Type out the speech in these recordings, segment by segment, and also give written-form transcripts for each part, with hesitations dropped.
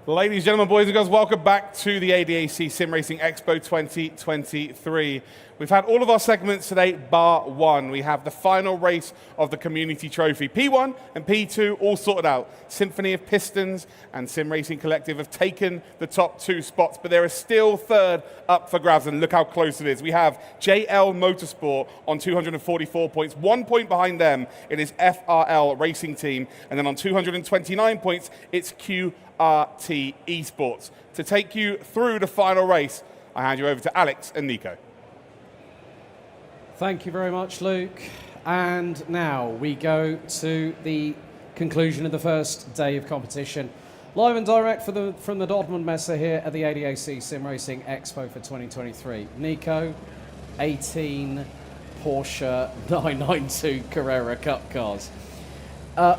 Ladies, gentlemen, boys and girls, welcome back to the ADAC SimRacing Expo 2023. We've had all of our segments today, bar one. We have the final race of the Community Trophy. P1 and P2 all sorted out. Symphony of Pistons and Sim Racing Collective have taken the top two spots, but there is still third up for grabs, and look how close it is. We have JL Motorsport on 244 points. 1 point behind them, it is FRL Racing Team, and then on 229 points, it's QRT Esports. To take you through the final race, I hand you over to Alex and Nico. Thank you very much, Luke. And now we go to the conclusion of the first day of competition. Live and direct from the Dortmund Messe here at the ADAC SimRacing Expo for 2023. Nico, 18 Porsche 992 Carrera Cup cars.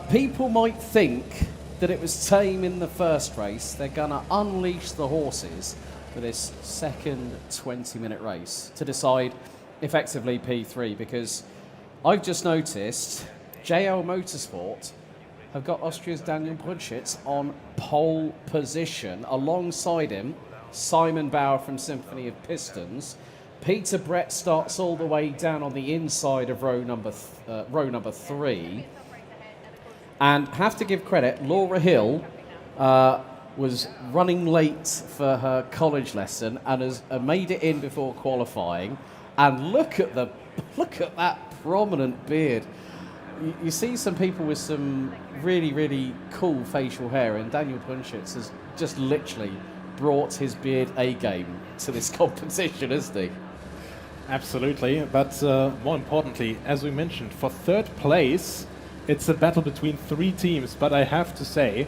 People might think that it was tame in the first race. They're going to unleash the horses for this second 20-minute race to decide effectively P3, because I've just noticed JL Motorsport have got Austria's Daniel Brunschitz on pole position. Alongside him, Simon Bauer from Symphony of Pistons. Peter Brett starts all the way down on the inside of row number 3. And have to give credit, Laura Hill was running late for her college lesson and has made it in before qualifying. And look at that prominent beard. You see some people with some really, really cool facial hair, and Daniel Brunschitz has just literally brought his beard A-game to this competition, hasn't he? Absolutely, but more importantly, as we mentioned, for third place, it's a battle between 3 teams, but I have to say,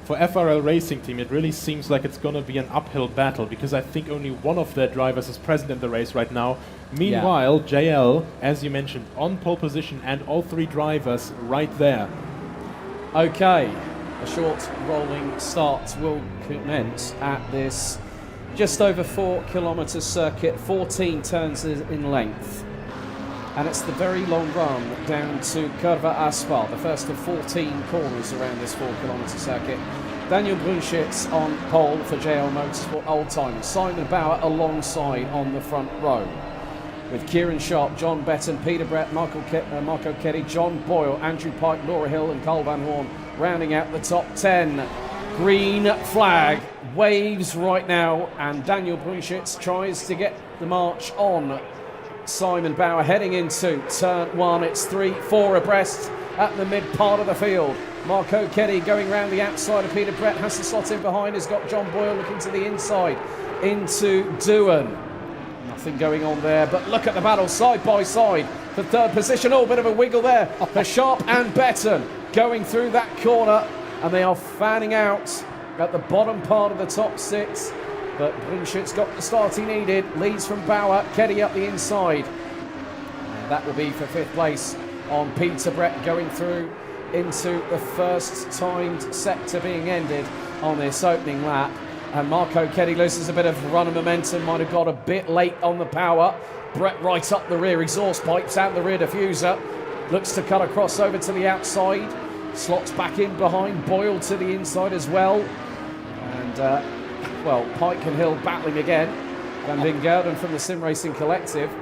for FRL Racing Team, it really seems like it's going to be an uphill battle, because I think only one of their drivers is present in the race right now. Meanwhile, JL, as you mentioned, on pole position, and all 3 drivers right there. Okay, a short rolling start will commence at this just over 4 kilometre circuit, 14 turns in length. And it's the very long run down to Curva Asphalt, the first of 14 corners around this 4 kilometre circuit. Daniel Brunschitz on pole for JL Motorsport Old Timers. Simon Bauer alongside on the front row, with Kieran Sharp, John Betten, Peter Brett, Marco Keddy, John Boyle, Andrew Pike, Laura Hill and Carl Van Horn rounding out the top 10. Green flag waves right now, and Daniel Brunschitz tries to get the march on Simon Bauer heading into turn 1. It's 3-4 abreast at the mid part of the field. Marco Keddy going round the outside of Peter Brett, has to slot in behind, has got John Boyle looking to the inside into Doohan. Nothing going on there, but look at the battle side by side for third position. Oh, bit of a wiggle there for Sharp and Betten going through that corner, and they are fanning out at the bottom part of the top 6. But Brunschitz got the start he needed, leads from Bauer, Keddy up the inside. And that will be for 5th place on Peter Brett, going through into the first timed sector being ended on this opening lap. And Marco Keddy loses a bit of run and momentum, might have got a bit late on the power. Brett right up the rear, exhaust pipes out the rear diffuser. Looks to cut across over to the outside. Slots back in behind, Boyle to the inside as well. And well, Pike and Hill battling again. Van Vingerden from the Sim Racing Collective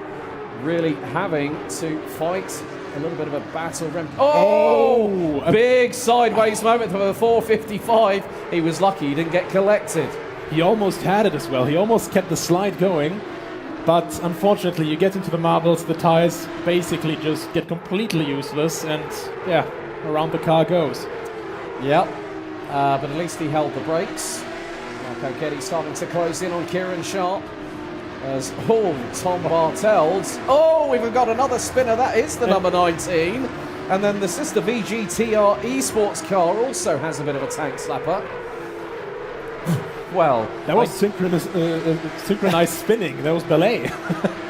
really having to fight a little bit of a battle. Oh! Big sideways moment for the 455. He was lucky he didn't get collected. He almost had it as well. He almost kept the slide going. But unfortunately, you get into the marbles, the tires basically just get completely useless, and yeah, around the car goes. Yep, but at least he held the brakes. Marco Keddy starting to close in on Kieran Sharp. As Tom Bartels. Oh, we've got another spinner. That is the number 19. And then the sister VGTR Esports car also has a bit of a tank slapper. Well, that was synchronized spinning. That was ballet.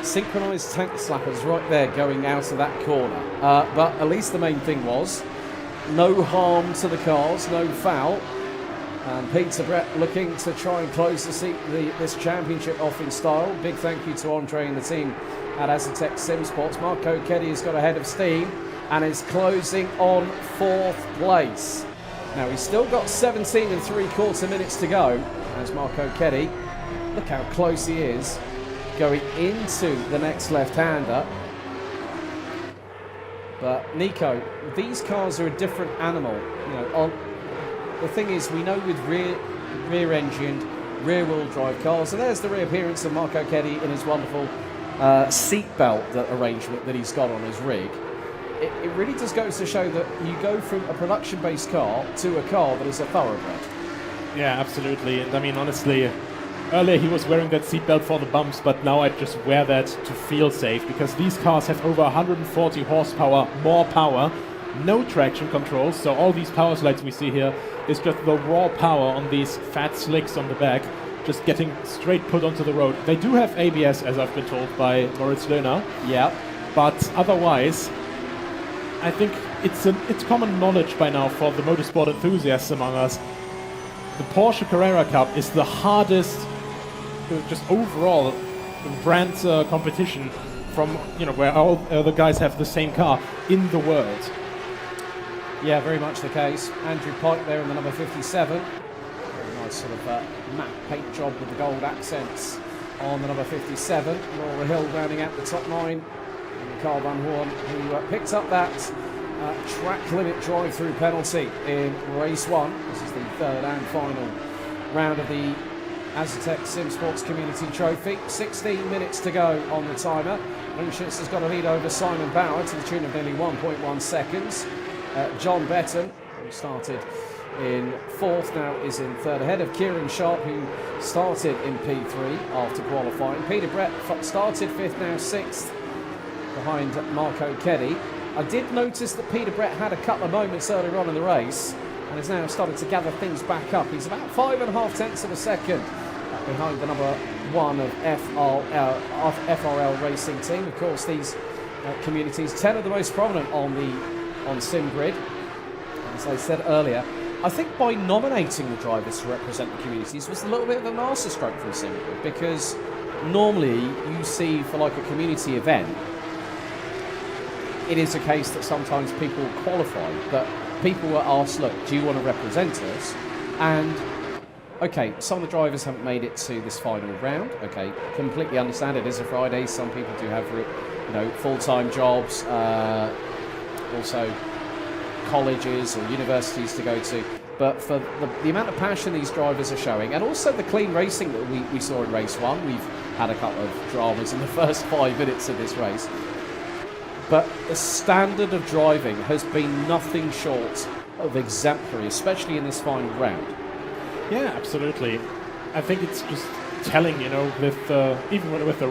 Synchronized tank slappers right there going out of that corner. But at least the main thing was no harm to the cars, no foul. And Peter Brett looking to try and close this championship off in style. Big thank you to Andre and the team at Asetek SimSports. Marco Keddy has got ahead of steam and is closing on 4th place. Now he's still got 17 and 3/4 minutes to go as Marco Keddy. Look how close he is going into the next left-hander. But Nico, these cars are a different animal. You know, the thing is, we know with rear-engined, rear-wheel drive cars, and there's the reappearance of Marco Keddy in his wonderful seatbelt arrangement that he's got on his rig. It really just goes to show that you go from a production-based car to a car that is a thoroughbred. Yeah, absolutely. And I mean, honestly, earlier he was wearing that seatbelt for the bumps, but now I just wear that to feel safe, because these cars have over 140 horsepower, more power, no traction control, so all these power slides we see here is just the raw power on these fat slicks on the back, just getting straight put onto the road. They do have ABS, as I've been told by Moritz Löhner. Yeah. But otherwise, I think it's common knowledge by now for the motorsport enthusiasts among us. The Porsche Carrera Cup is the hardest, just overall, brand competition from, you know, where all the guys have the same car in the world. Yeah, very much the case. Andrew Pike there in the number 57. Very nice sort of matte paint job with the gold accents on the number 57. Laura Hill rounding out the top 9. And Carl Van Horn, who picked up that track limit drive-through penalty in race 1. This is the third and final round of the Asetek SimSports Community Trophy. 16 minutes to go on the timer. Lucius has got a lead over Simon Bauer to the tune of nearly 1.1 seconds. John Betton, who started in 4th, now is in 3rd, ahead of Kieran Sharp, who started in P3 after qualifying. Peter Brett started 5th, now 6th, behind Marco Keddy. I did notice that Peter Brett had a couple of moments earlier on in the race and is now starting to gather things back up. He's about 5.5 tenths of a second behind the number 1 of FRL Racing Team. Of course, these communities, 10 of the most prominent on SimGrid. As I said earlier, I think by nominating the drivers to represent the communities was a little bit of a masterstroke from SimGrid, because normally you see for like a community event, it is a case that sometimes people qualify, but people were asked, look, do you want to represent us? And okay, some of the drivers haven't made it to this final round. Okay, completely understand it is a Friday. Some people do have, you know, full-time jobs, also colleges or universities to go to. But for the amount of passion these drivers are showing, and also the clean racing that we saw in race 1, we've had a couple of dramas in the first 5 minutes of this race. But the standard of driving has been nothing short of exemplary, especially in this final round. Yeah, absolutely. I think it's just telling, you know, with even with the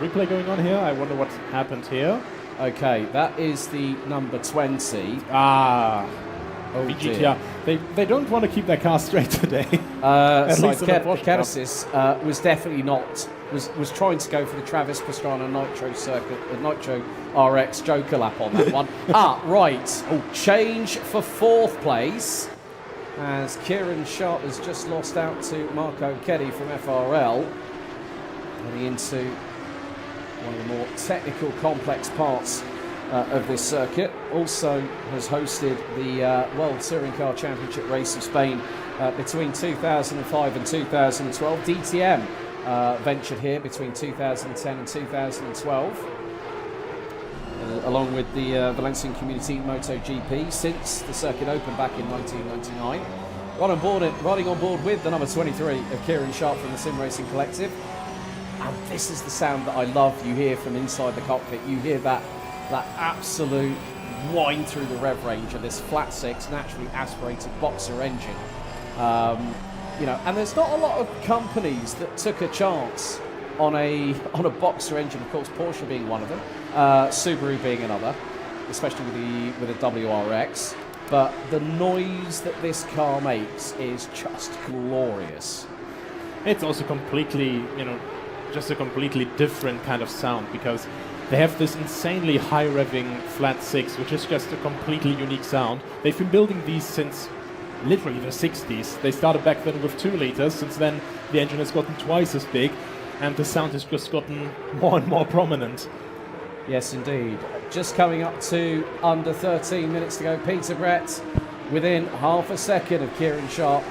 replay going on here, I wonder what happened here. Okay, that is the number 20. Ah, oh VGTR. They don't want to keep their car straight today. Keresis was definitely not. Was trying to go for the Travis Pastrana Nitro circuit, the Nitro RX Joker lap on that one. Right. Oh, change for 4th place, as Kieran Sharp has just lost out to Marco Keddy from FRL, heading into one of the more technical, complex parts of this circuit. Also has hosted the World Touring Car Championship race of Spain between 2005 and 2012. DTM ventured here between 2010 and 2012, along with the Valencian Community MotoGP since the circuit opened back in 1999. Riding on board with the number 23 of Kieran Sharp from the Sim Racing Collective. And this is the sound that I love. You hear from inside the cockpit. You hear that absolute whine through the rev range of this flat 6 naturally aspirated boxer engine. You know, and there's not a lot of companies that took a chance on a boxer engine. Of course, Porsche being one of them, Subaru being another, especially with the WRX. But the noise that this car makes is just glorious. It's also completely, you know, just a completely different kind of sound, because they have this insanely high revving flat 6, which is just a completely unique sound. They've been building these since literally the 60s. They started back then with 2 liters. Since then, the engine has gotten twice as big, and the sound has just gotten more and more prominent. Yes, indeed. Just coming up to under 13 minutes to go. Peter Brett within half a second of Kieran Sharp.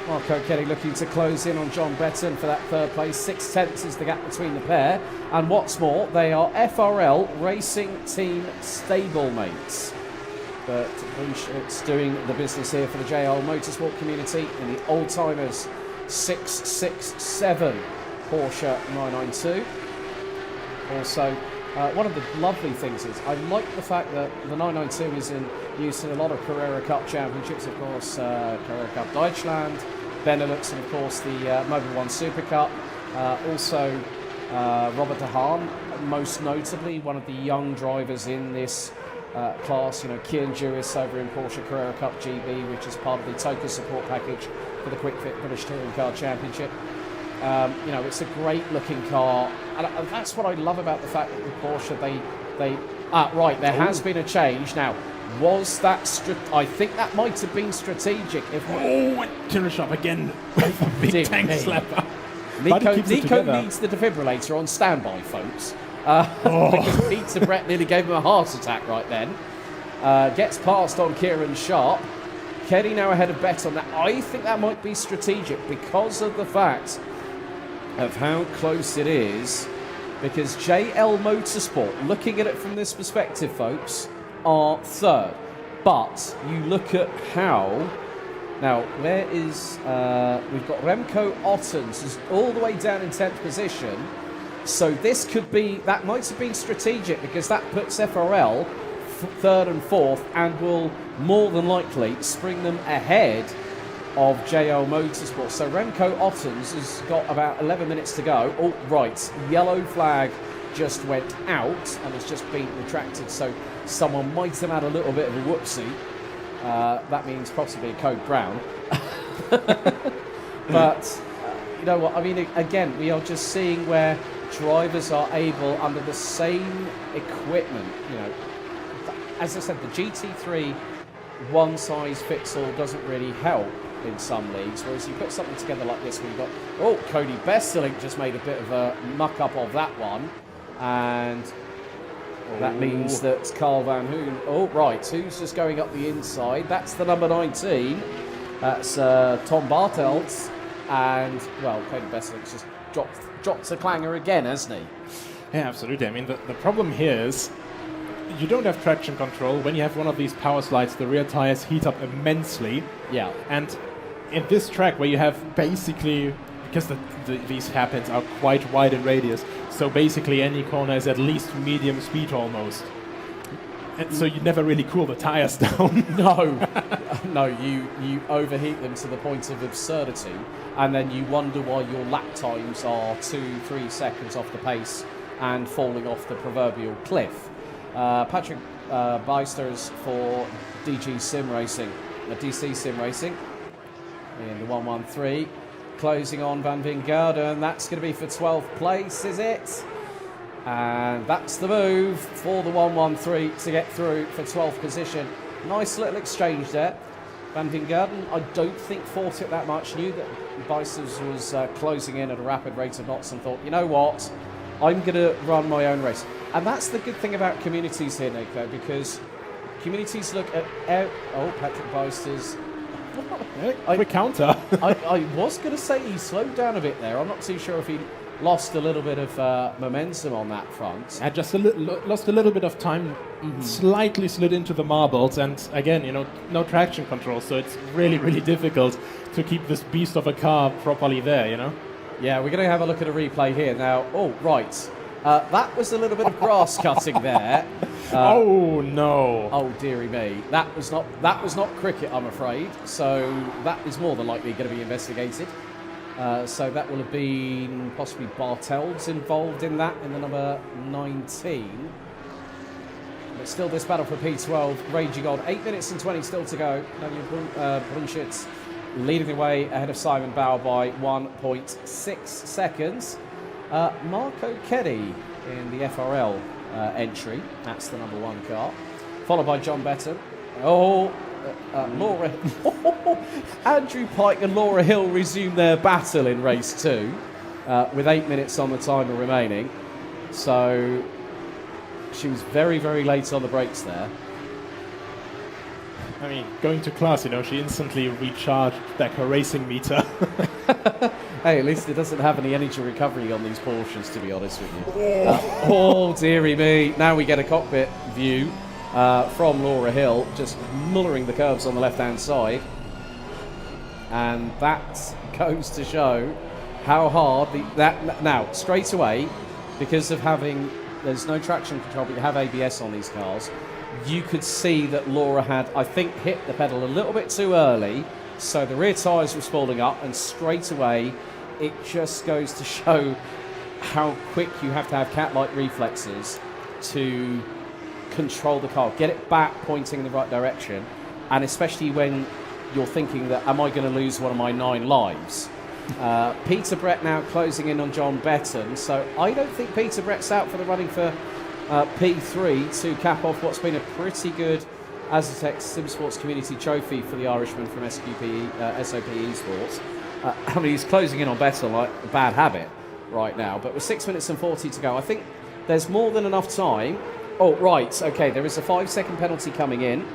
Marco Kelly looking to close in on John Betton for that third place. 6/10 is the gap between the pair. And what's more, they are FRL Racing Team stablemates. But it's doing the business here for the JL Motorsport community in the old-timers 667 Porsche 992. Also, one of the lovely things is I like the fact that the 992 is in use in a lot of Carrera Cup championships, of course, Carrera Cup Deutschland, Benelux, and of course the Mobil 1 Super Cup. Also, Robert de Haan, most notably one of the young drivers in this class. You know, Kian Jewis over in Porsche Carrera Cup GB, which is part of the TOCA support package for the Quick Fit British Touring Car Championship. You know, it's a great looking car, and that's what I love about the fact that with Porsche there has been a change. Now, was that I think that might have been strategic. Kieran Sharp again. Big tank slapper. Nico needs the defibrillator on standby, folks. Because Peter Brett nearly gave him a heart attack right then. Gets past on Kieran Sharp. Keddy now ahead of Bet on that. I think that might be strategic because of the fact of how close it is. Because JL Motorsport, looking at it from this perspective, folks, are third. But you look at how... Now, where is... we've got Remco Ottens, who's all the way down in 10th position. So this could be... That might have been strategic because that puts FRL third and fourth and will more than likely spring them ahead of JL Motorsport. So Remco Ottens has got about 11 minutes to go. Oh, right. Yellow flag just went out and has just been retracted. So someone might have had a little bit of a whoopsie. That means possibly a code brown. But you know what? I mean, again, we are just seeing where drivers are able, under the same equipment, you know, as I said, the GT3 one-size-fits-all doesn't really help in some leagues, whereas you put something together like this where you've got, oh, Cody Besselink just made a bit of a muck-up of that one, and that means that Carl Van Hoon, oh, right, who's just going up the inside? That's the number 19. That's Tom Bartels, and, well, Cody Besselink's just dropped a clanger again, hasn't he? Yeah, absolutely. I mean, the problem here is you don't have traction control. When you have one of these power slides, the rear tires heat up immensely. Yeah. And in this track where you have basically, because these hairpins are quite wide in radius, so basically any corner is at least medium speed almost. And so you never really cool the tires down. No, you overheat them to the point of absurdity, and then you wonder why your lap times are 2-3 seconds off the pace and falling off the proverbial cliff. Patrick Beisters for DC SimRacing in the 113, closing on Van Vingerden. That's going to be for 12th place, is it? And that's the move for the 113 to get through for 12th position. Nice little exchange there. Van Vingerden, I don't think fought it that much. Knew that Beisters was closing in at a rapid rate of knots and thought, you know what, I'm going to run my own race. And that's the good thing about communities here, Nico, because communities look at... Patrick Beisters... Quick counter. I was going to say he slowed down a bit there. I'm not too sure if he lost a little bit of momentum on that front. Yeah, just lost a little bit of time, slightly slid into the marbles, and again, you know, no traction control, so it's really, really difficult to keep this beast of a car properly there, you know? Yeah, we're going to have a look at a replay here now. Oh, right. That was a little bit of grass cutting there. Oh no! Oh dearie me, that was not cricket, I'm afraid. So that is more than likely going to be investigated. So that will have been possibly Bartels involved in that, in the number 19. But still, this battle for P12 raging on. 8 minutes and 20 still to go. Daniel Brunschitz leading the way ahead of Simon Bauer by 1.6 seconds. Marco Keddy in the FRL entry. That's the number 1 car. Followed by John Betton. Laura Andrew Pike and Laura Hill resume their battle in race 2 with 8 minutes on the timer remaining. So she was very, very late on the brakes there. I mean, going to class, you know, she instantly recharged back her racing meter. Hey, at least it doesn't have any energy recovery on these Porsches, to be honest with you. Oh, dearie me. Now we get a cockpit view from Laura Hill, just mullering the curves on the left-hand side. And that goes to show how hard now, straight away, because of there's no traction control, but you have ABS on these cars, you could see that Laura had, I think, hit the pedal a little bit too early, so the rear tyres were spalling up, and straight away it just goes to show how quick you have to have cat-like reflexes to control the car, get it back pointing in the right direction, and especially when you're thinking that, am I going to lose one of my 9 lives? Peter Brett now closing in on John Betton, so I don't think Peter Brett's out for the running for P3 to cap off what's been a pretty good Asetek SimSports Community Trophy for the Irishman from SOP Esports. I mean, he's closing in on Betton like a bad habit right now, but with 6 minutes and 40 to go, I think there's more than enough time. Oh, right, okay, there is a 5-second penalty coming in.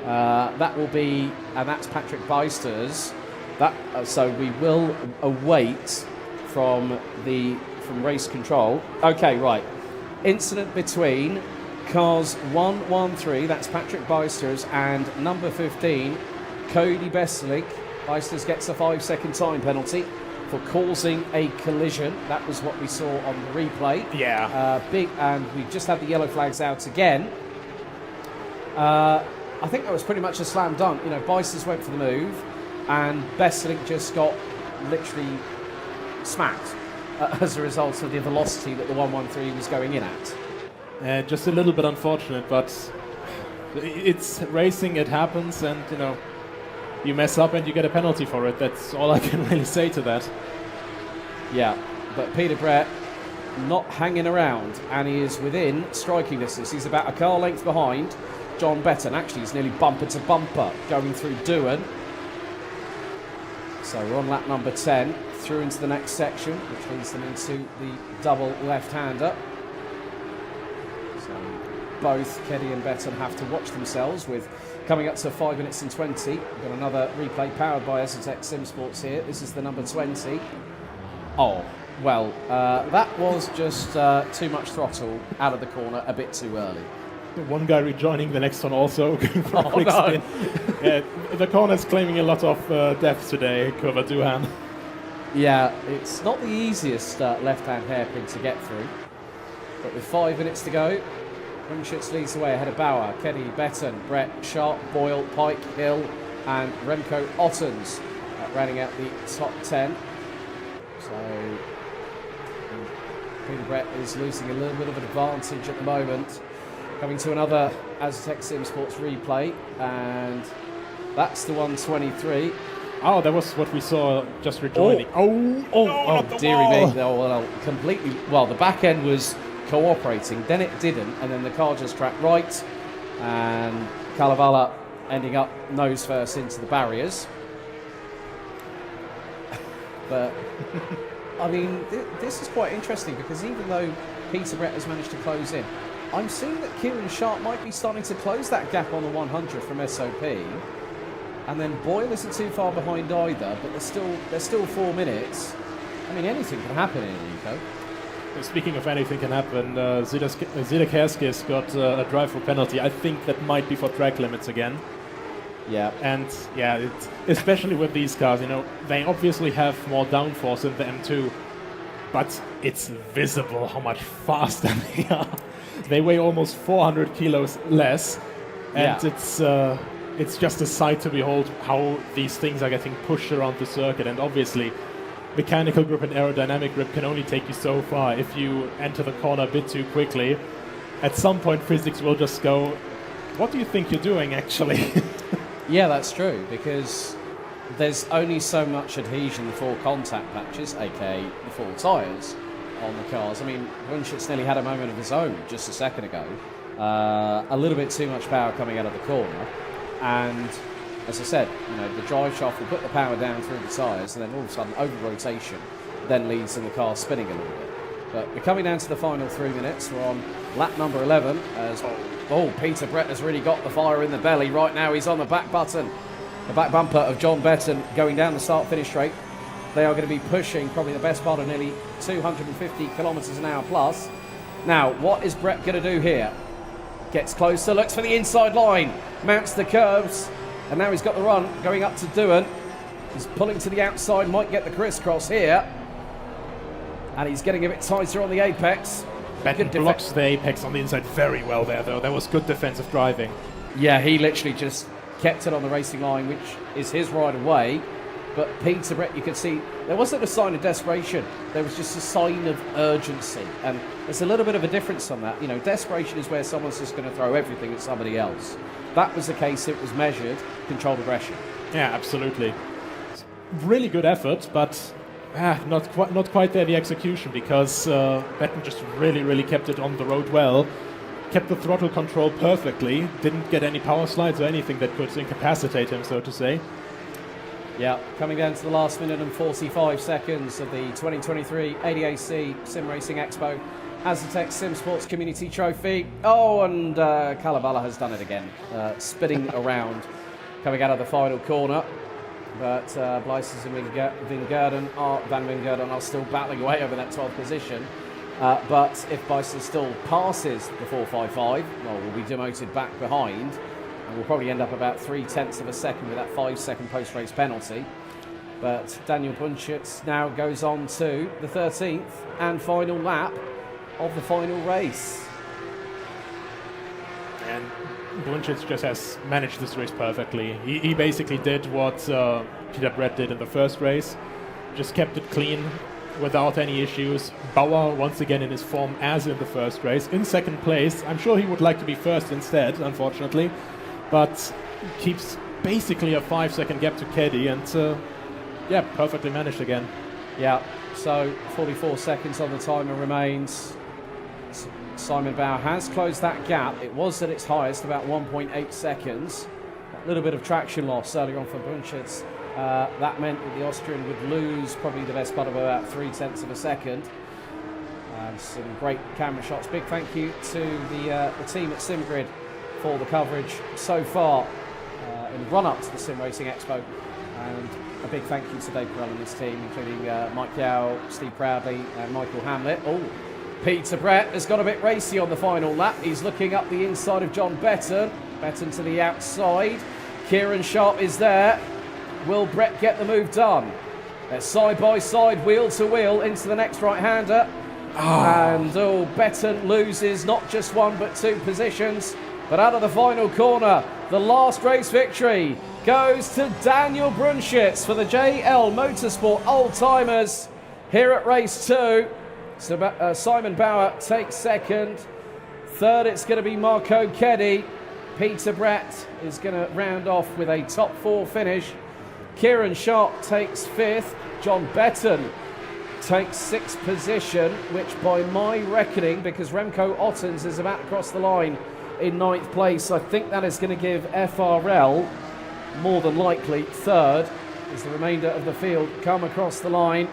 That will be, and that's Patrick Beisters. So we will await from race control. Okay, right. Incident between cars 113, that's Patrick Beisters, and number 15, Cody Besseling. Beisters gets a 5-second time penalty for causing a collision. That was what we saw on the replay. Yeah. And we just had the yellow flags out again. I think that was pretty much a slam dunk. You know, Beisters went for the move, and Besseling just got literally smacked as a result of the velocity that the 113 was going in at. Just a little bit unfortunate, but it's racing, it happens, and you know, you mess up and you get a penalty for it. That's all I can really say to that. Yeah, but Peter Brett not hanging around, and he is within striking distance. He's about a car length behind John Betton. Actually, he's nearly bumper to bumper going through Doohan. So we're on lap number 10, through into the next section, which leads them into the double left-hander. So both Keddy and Betton have to watch themselves with coming up to 5 minutes and 20. We've got another replay powered by Asetek SimSports here. This is the number 20. Oh, well, that was just too much throttle out of the corner a bit too early. One guy rejoining, the next one also going for a quick spin. Yeah, the corner's claiming a lot of depth today, Kurva Doohan. Yeah, it's not the easiest left-hand hairpin to get through. But with 5 minutes to go, Ringschutz leads the way ahead of Bauer, Keddy, Betton, Brett, Sharp, Boyle, Pike, Hill, and Remco Ottens rounding out the top 10. So Peter Brett is losing a little bit of an advantage at the moment. Coming to another Asetek SimSports replay, and that's the 123. Oh, that was what we saw just rejoining. Dearie me. Oh, well, completely. Well, the back end was cooperating, then it didn't, and then the car just tracked right, and Kalevala ending up nose first into the barriers. But, I mean, this is quite interesting, because even though Peter Brett has managed to close in, I'm seeing that Kieran Sharp might be starting to close that gap on the 100 from SOP. And then Boyle isn't too far behind either, but there's still 4 minutes. I mean, anything can happen in Nico. Speaking of anything can happen, Zidakerskis got a drive for penalty. I think that might be for track limits again. Yeah. And yeah, especially with these cars, you know, they obviously have more downforce in the M2, but it's visible how much faster they are. They weigh almost 400 kilos less, and it's just a sight to behold how these things are getting pushed around the circuit. And obviously, mechanical grip and aerodynamic grip can only take you so far. If you enter the corner a bit too quickly, at some point physics will just go, what do you think you're doing, actually? Yeah, that's true, because there's only so much adhesion for contact patches, aka the 4 tyres, on the cars. I mean, Ringschutz nearly had a moment of his own just a second ago. A little bit too much power coming out of the corner, and as I said, you know, the drive shaft will put the power down through the tyres, and then all of a sudden over rotation then leads to the car spinning a little bit. But we're coming down to the final 3 minutes. We're on lap number 11 as Oh, Peter Brett has really got the fire in the belly. Right now he's on the back button. The back bumper of John Betton going down the start-finish straight. They are going to be pushing probably the best part of nearly 250 kilometres an hour plus. Now, what is Brett going to do here? Gets closer, looks for the inside line, mounts the curves, and now he's got the run going up to Doohan. He's pulling to the outside, might get the crisscross here. And he's getting a bit tighter on the apex. Betton blocks the apex on the inside very well there, though. There was good defensive driving. Yeah, he literally just kept it on the racing line, which is his right of way. But Peter Brett, you could see, there wasn't a sign of desperation. There was just a sign of urgency. And there's a little bit of a difference on that. You know, desperation is where someone's just going to throw everything at somebody else. That was the case. It was measured, controlled aggression. Yeah, absolutely. Really good effort, but not quite there, the execution, because Betton just really kept it on the road well. Kept the throttle control perfectly. Didn't get any power slides or anything that could incapacitate him, so to say. Yeah, coming down to the last minute and 45 seconds of the 2023 ADAC SimRacing Expo Asetek SimSports Community Trophy. Oh, and Kalevala has done it again, spinning around, coming out of the final corner. But Blyces and Van Wingerden are still battling away over that 12th position. But if Blyces still passes the 4.55, well, we'll be demoted back behind. And we'll probably end up about 0.3 of a second with that 5-second post-race penalty. But Daniel Bunchitz now goes on to the 13th and final lap of the final race. And Bunchitz just has managed this race perfectly. He basically did what Peter Brett did in the first race. Just kept it clean without any issues. Bauer once again in his form as in the first race. In second place. I'm sure he would like to be first instead, unfortunately. But keeps basically a 5-second gap to Keddy, and yeah, perfectly managed again. Yeah, so 44 seconds on the timer remains. Simon Bauer has closed that gap. It was at its highest, about 1.8 seconds. A little bit of traction loss earlier on for Bunchitz. That meant that the Austrian would lose probably the best part of about 0.3 of a second. And some great camera shots. Big thank you to the team at SimGrid for the coverage so far in the run-up to the SimRacing Expo. And a big thank you to Dave Perel and his team, including Mike Yao, Steve Proudley and Michael Hamlet. Oh, Peter Brett has got a bit racy on the final lap. He's looking up the inside of John Betton. Betton to the outside. Kieran Sharp is there. Will Brett get the move done? They're side by side, wheel to wheel into the next right-hander. And Betton loses not just one but two positions. But out of the final corner, the last race victory goes to Daniel Brunschitz for the JL Motorsport Old Timers here at race 2. So, Simon Bauer takes second. Third, it's going to be Marco Keddy. Peter Brett is going to round off with a top 4 finish. Kieran Sharp takes 5th. John Betton takes 6th position, which by my reckoning, because Remco Ottens is about to cross the line in 9th place, I think that is going to give FRL more than likely 3rd as the remainder of the field come across the line.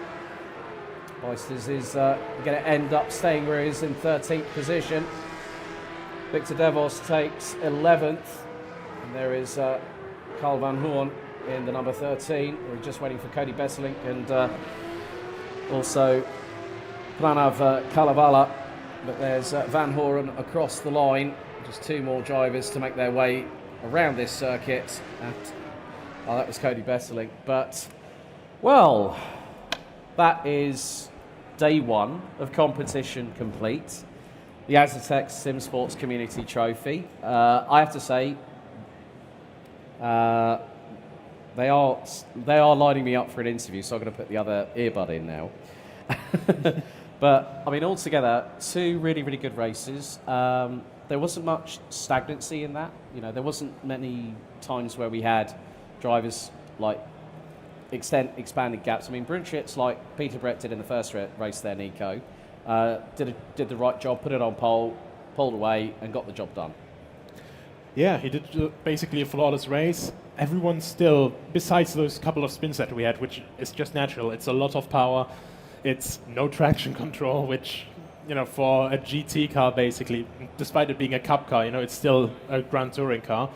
Blyces is going to end up staying where he is in 13th position. Victor Devos takes 11th, and there is Carl Van Hoorn in the number 13. We're just waiting for Cody Besselink and also Pranav Kalevala, but there's Van Hoorn across the line. Just 2 more drivers to make their way around this circuit. That was Cody Besselink. But, well, that is day 1 of competition complete. The Asetek SimSports Community Trophy. I have to say, they are lining me up for an interview, so I'm going to put the other earbud in now. But, I mean, altogether, 2 really, really good races. There wasn't much stagnancy in that. You know, there wasn't many times where we had drivers like expanding gaps. I mean, Brunschitz, like Peter Brett did in the first race there, Nico, did the right job, put it on pole, pulled away, and got the job done. Yeah, he did basically a flawless race. Everyone still, besides those couple of spins that we had, which is just natural, it's a lot of power, it's no traction control, which for a GT car, basically, despite it being a cup car, it's still a Grand Touring car.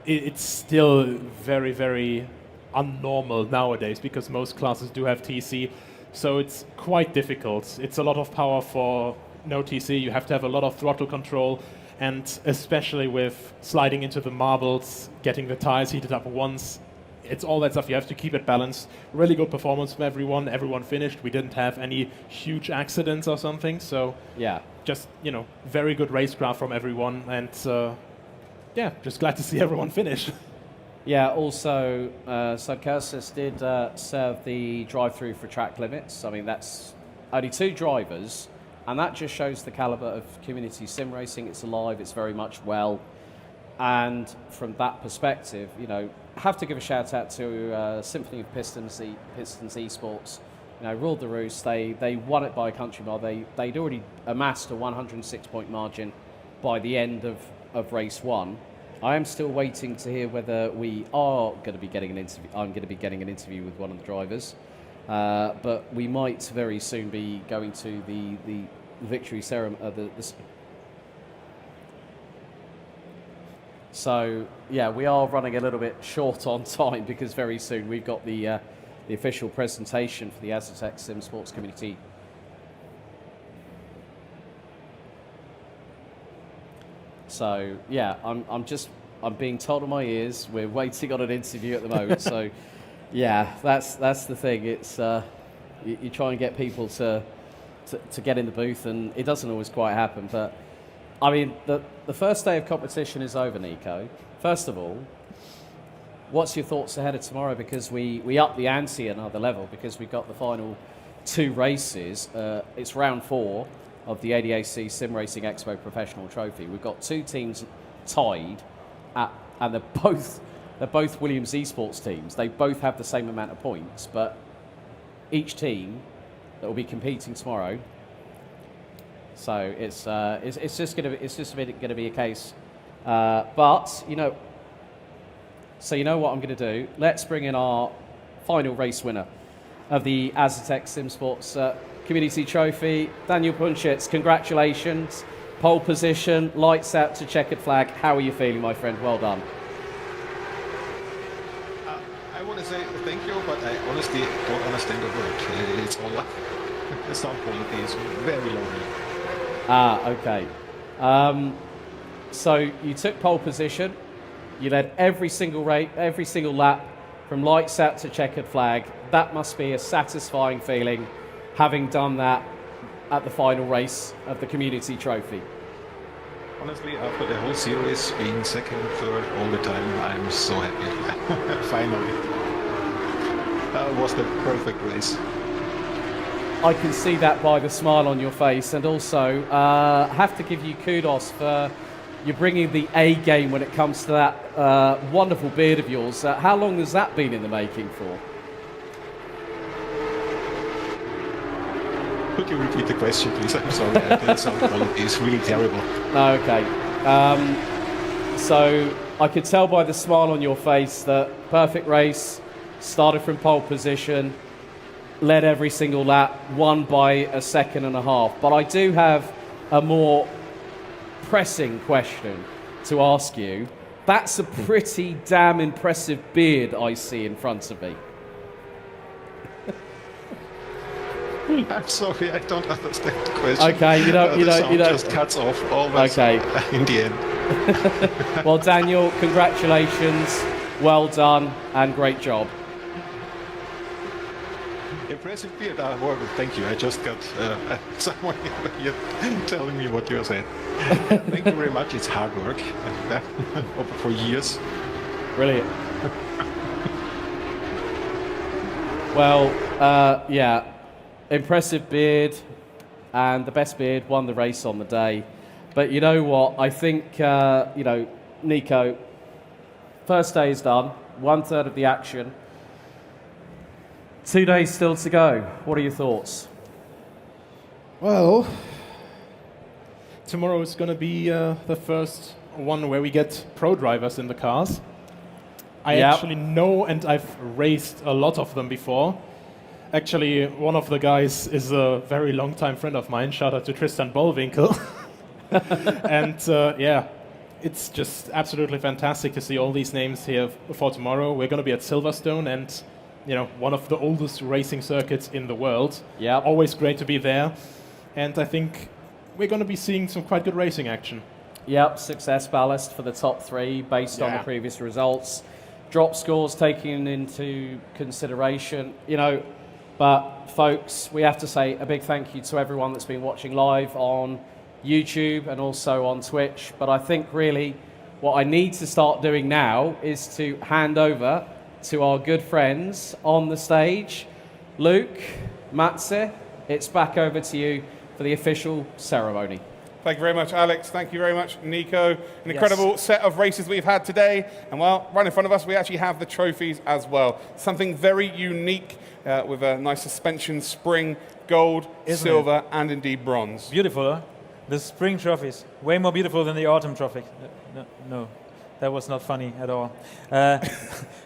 It's still very, very unnormal nowadays because most classes do have TC, so it's quite difficult. It's a lot of power for no TC. You have to have a lot of throttle control, and especially with sliding into the marbles, getting the tires heated up once, it's all that stuff. You have to keep it balanced. Really good performance from everyone. Everyone finished. We didn't have any huge accidents or something, so just very good racecraft from everyone, and just glad to see everyone finish. Yeah, also, so Cursus did serve the drive-through for track limits. I mean, that's only 2 drivers, and that just shows the caliber of community sim racing. It's alive, it's very much well, and from that perspective, have to give a shout out to Symphony of Pistons Esports. Ruled the roost. They won it by a country mile. They'd already amassed a 106-point margin by the end of race 1. I am still waiting to hear whether we are going to be getting an interview. I'm going to be getting an interview with one of the drivers, but we might very soon be going to the victory ceremony. So yeah, we are running a little bit short on time because very soon we've got the official presentation for the Asetek SimSports community. So yeah, I'm being told in my ears we're waiting on an interview at the moment. So yeah, that's the thing. It's you try and get people to get in the booth, and it doesn't always quite happen. But I mean, the first day of competition is over, Nico. First of all, what's your thoughts ahead of tomorrow? Because we up the ante another level because we've got the final 2 races. It's round 4 of the ADAC SimRacing Expo Professional Trophy. We've got 2 teams tied, and they're both Williams Esports teams. They both have the same amount of points, but each team that will be competing tomorrow. So it's just going to be a case. But so what I'm going to do? Let's bring in our final race winner of the Asetek SimSports Community Trophy, Daniel Punchitz. Congratulations, pole position, lights out to checkered flag. How are you feeling, my friend? Well done. I want to say thank you, but I honestly don't understand the word. It's all luck. The sound quality is very low. Okay. So you took pole position. You led every single lap from lights out to checkered flag. That must be a satisfying feeling, having done that at the final race of the Community Trophy. Honestly, after the whole series, being second, third all the time, I'm so happy. Finally. That was the perfect race. I can see that by the smile on your face, and also have to give you kudos for you bringing the A game when it comes to that wonderful beard of yours. How long has that been in the making for? Could you repeat the question, please? I'm sorry, the sound quality is really terrible. No, okay. So I could tell by the smile on your face that perfect race, started from pole position, led every single lap, won by a second and a half. But I do have a more pressing question to ask you. That's a pretty damn impressive beard I see in front of me. I'm sorry, I don't understand the question. Okay, you don't. Just cuts off always. Okay. In the end. Well, Daniel, congratulations, well done, and great job. Impressive beard. Well, thank you. I just got someone here telling me what you said. Thank you very much. It's hard work for years. Brilliant. Well, yeah, impressive beard, and the best beard won the race on the day. But you know what? I think, Nico, first day is done, 1/3 of the action. 2 days still to go. What are your thoughts? Well, tomorrow is going to be the first one where we get pro drivers in the cars. I actually know, and I've raced a lot of them before. Actually, one of the guys is a very long-time friend of mine. Shout out to Tristan Bollwinkel. And yeah, it's just absolutely fantastic to see all these names here for tomorrow. We're going to be at Silverstone, and one of the oldest racing circuits in the world. Yeah. Always great to be there. And I think we're going to be seeing some quite good racing action. Yep, success ballast for the top 3 based on the previous results. Drop scores taken into consideration, But folks, we have to say a big thank you to everyone that's been watching live on YouTube and also on Twitch. But I think really what I need to start doing now is to hand over to our good friends on the stage. Luke, Matze, it's back over to you for the official ceremony. Thank you very much, Alex. Thank you very much, Nico. An incredible set of races we've had today. And well, right in front of us, we actually have the trophies as well. Something very unique with a nice suspension spring, gold, silver, and indeed bronze. Beautiful, huh? The spring trophies, way more beautiful than the autumn trophy. No, that was not funny at all.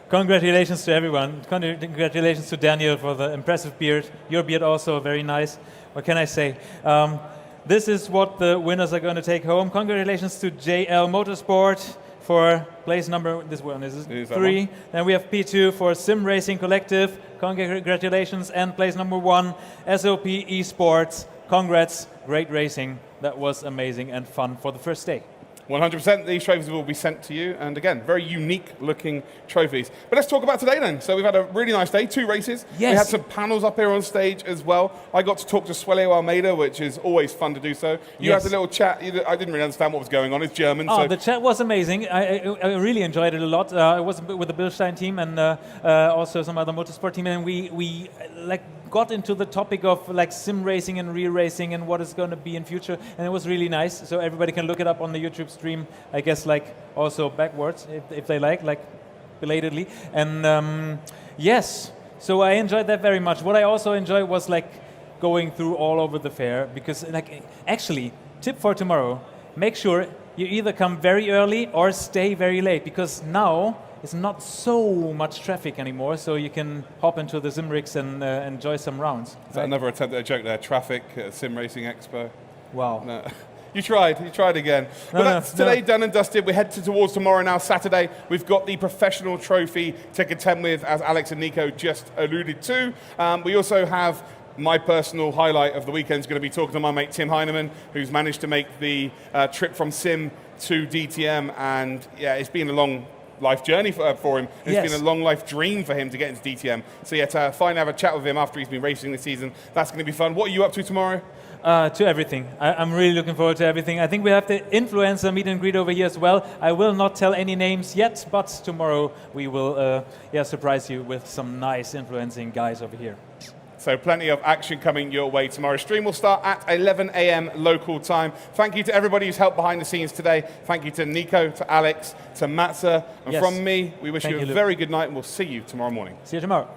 Congratulations to everyone. Congratulations to Daniel for the impressive beard. Your beard also very nice. What can I say? This is what the winners are going to take home. Congratulations to JL Motorsport for place number, this one is 3. Then we have P2 for Sim Racing Collective. Congratulations. And place number 1, SOP Esports. Congrats, great racing. That was amazing and fun for the first day. 100%, these trophies will be sent to you, and again, very unique looking trophies. But let's talk about today then. So we've had a really nice day, 2 races. Yes. We had some panels up here on stage as well. I got to talk to Suelio Almeida, which is always fun to do so. You had a little chat. I didn't really understand what was going on. It's German. Oh, so the chat was amazing. I really enjoyed it a lot. I was with the Bilstein team and also some other motorsport team, and we got into the topic of sim racing and real racing and what it's going to be in future, and it was really nice. So everybody can look it up on the YouTube stream, I guess, also backwards if they like belatedly. And yes, so I enjoyed that very much. What I also enjoyed was going through all over the fair, because actually, tip for tomorrow, make sure you either come very early or stay very late, because now it's not so much traffic anymore, so you can hop into the SimRigs and enjoy some rounds. Is that another attempt at a joke there? Traffic at SimRacing Expo. Wow. No. You tried again. Well, that's today done and dusted. We're headed towards tomorrow now, Saturday. We've got the professional trophy to contend with, as Alex and Nico just alluded to. We also have my personal highlight of the weekend is going to be talking to my mate Tim Heineman, who's managed to make the trip from Sim to DTM, and yeah, it's been a long life journey for him. It's been a long life dream for him to get into DTM. So yeah, to finally have a chat with him after he's been racing this season, that's going to be fun. What are you up to tomorrow? To everything. I'm really looking forward to everything. I think we have the influencer meet and greet over here as well. I will not tell any names yet, but tomorrow we will surprise you with some nice influencing guys over here. So plenty of action coming your way tomorrow. Stream will start at 11 a.m. local time. Thank you to everybody who's helped behind the scenes today. Thank you to Nico, to Alex, to Matze. And from me, we wish you a very good night, and we'll see you tomorrow morning. See you tomorrow.